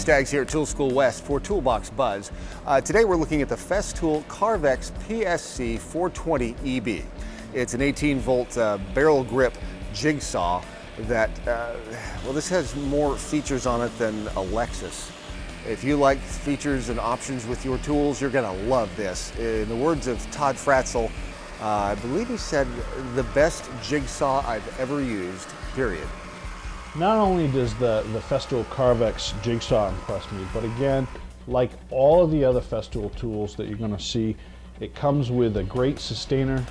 Staggs here at Tool School West for Toolbox Buzz. Today we're looking at the Festool Carvex PSC 420 EB. It's an 18-volt barrel grip jigsaw that, well, this has more features on it than a Lexus. If you like features and options with your tools, you're gonna love this. In the words of Todd Fratzel, I believe he said, the best jigsaw I've ever used, period. Not only does the Festool Carvex jigsaw impress me, but again, like all of the other Festool tools that you're going to see, it comes with a great sustainer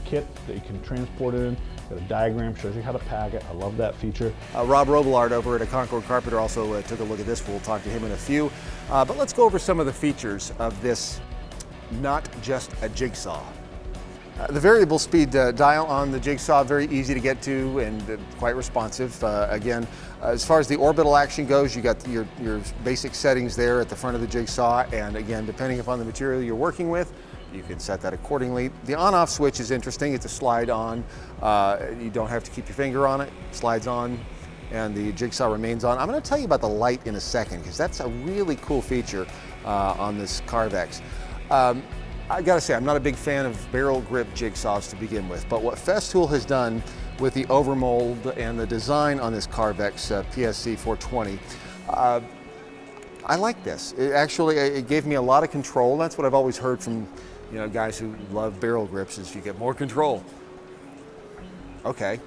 kit that you can transport it in. Got a diagram, shows you how to pack it. I love that feature. Rob Robillard over at Concord Carpenter also took a look at this. We'll talk to him in a few. But let's go over some of the features of this, not just a jigsaw. The variable speed dial on the jigsaw, very easy to get to and quite responsive. Again, as far as the orbital action goes, you got your basic settings there at the front of the jigsaw, and again, depending upon the material you're working with, you can set that accordingly. The on-off switch is interesting. It's a slide on. You don't have to keep your finger on it. It slides on and the jigsaw remains on. I'm going to tell you about the light in a second because that's a really cool feature on this Carvex. I gotta say, I'm not a big fan of barrel grip jigsaws to begin with, but what Festool has done with the overmold and the design on this Carvex PSC 420, I like this. It gave me a lot of control. That's what I've always heard from guys who love barrel grips, is you get more control. Okay,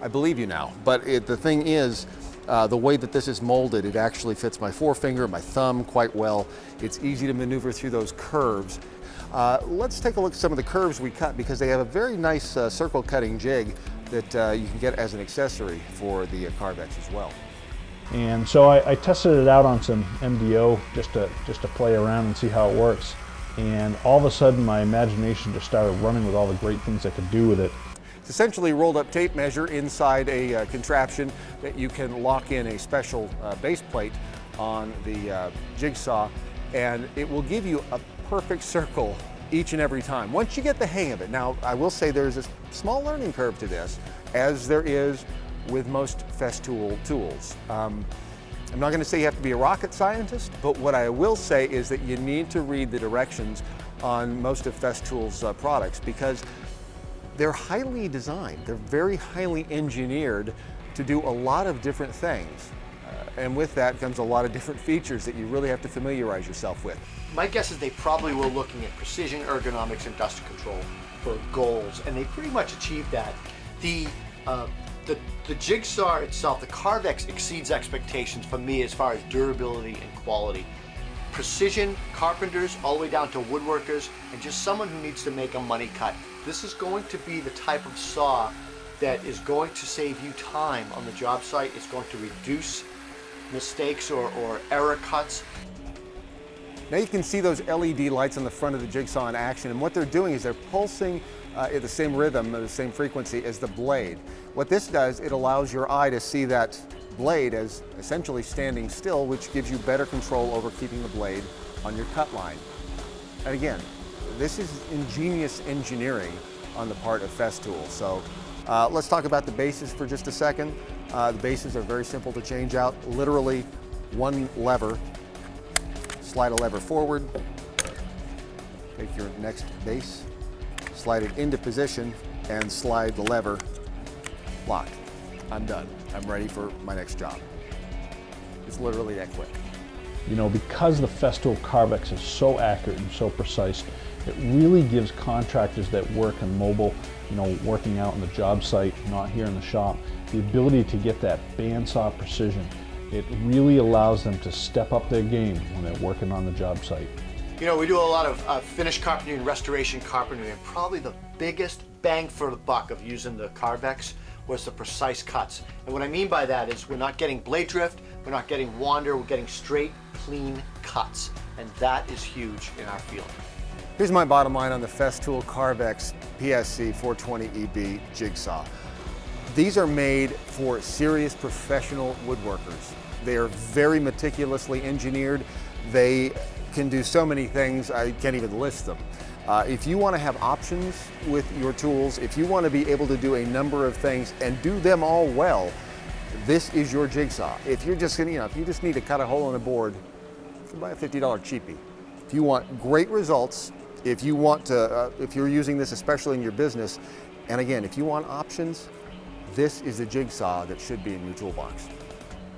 I believe you now, but the thing is, the way that this is molded, it actually fits my forefinger, my thumb quite well. It's easy to maneuver through those curves. Let's take a look at some of the curves we cut, because they have a very nice circle cutting jig that you can get as an accessory for the Carvex as well. And so I tested it out on some MDO just to play around and see how it works. And all of a sudden my imagination just started running with all the great things I could do with it. It's essentially a rolled up tape measure inside a contraption that you can lock in a special base plate on the jigsaw, and it will give you a perfect circle each and every time, once you get the hang of it. Now, I will say there's a small learning curve to this, as there is with most Festool tools. I'm not going to say you have to be a rocket scientist, but what I will say is that you need to read the directions on most of Festool's products, because they're highly designed. They're very highly engineered to do a lot of different things. And with that comes a lot of different features that you really have to familiarize yourself with. My guess is they probably were looking at precision ergonomics and dust control for goals, and they pretty much achieved that. The jigsaw itself, the Carvex, exceeds expectations for me as far as durability and quality. Precision carpenters all the way down to woodworkers and just someone who needs to make a money cut. This is going to be the type of saw that is going to save you time on the job site. It's going to reduce mistakes or error cuts. Now you can see those LED lights on the front of the jigsaw in action, and what they're doing is they're pulsing at the same rhythm, the same frequency as the blade. What this does, it allows your eye to see that blade as essentially standing still, which gives you better control over keeping the blade on your cut line. And again, this is ingenious engineering on the part of Festool. So let's talk about the bases for just a second. The bases are very simple to change out. Literally one lever. Slide a lever forward. Take your next base, slide it into position, and slide the lever. Locked. I'm done. I'm ready for my next job. It's literally that quick. Because the Festool Carvex is so accurate and so precise, it really gives contractors that work in mobile, working out on the job site, not here in the shop, the ability to get that bandsaw precision. It really allows them to step up their game when they're working on the job site. We do a lot of finished carpentry and restoration carpentry, and probably the biggest bang for the buck of using the Carvex was the precise cuts. And what I mean by that is we're not getting blade drift, we're not getting wander, we're getting straight, clean cuts. And that is huge in our field. Here's my bottom line on the Festool Carvex PSC 420 EB jigsaw. These are made for serious professional woodworkers. They are very meticulously engineered. They can do so many things, I can't even list them. If you want to have options with your tools, if you want to be able to do a number of things and do them all well, this is your Jigsaw. If you're just gonna, if you just need to cut a hole in a board, you can buy a $50 cheapie. If you want great results, if you want to, if you're using this especially in your business, and again, if you want options, this is the Jigsaw that should be in your toolbox.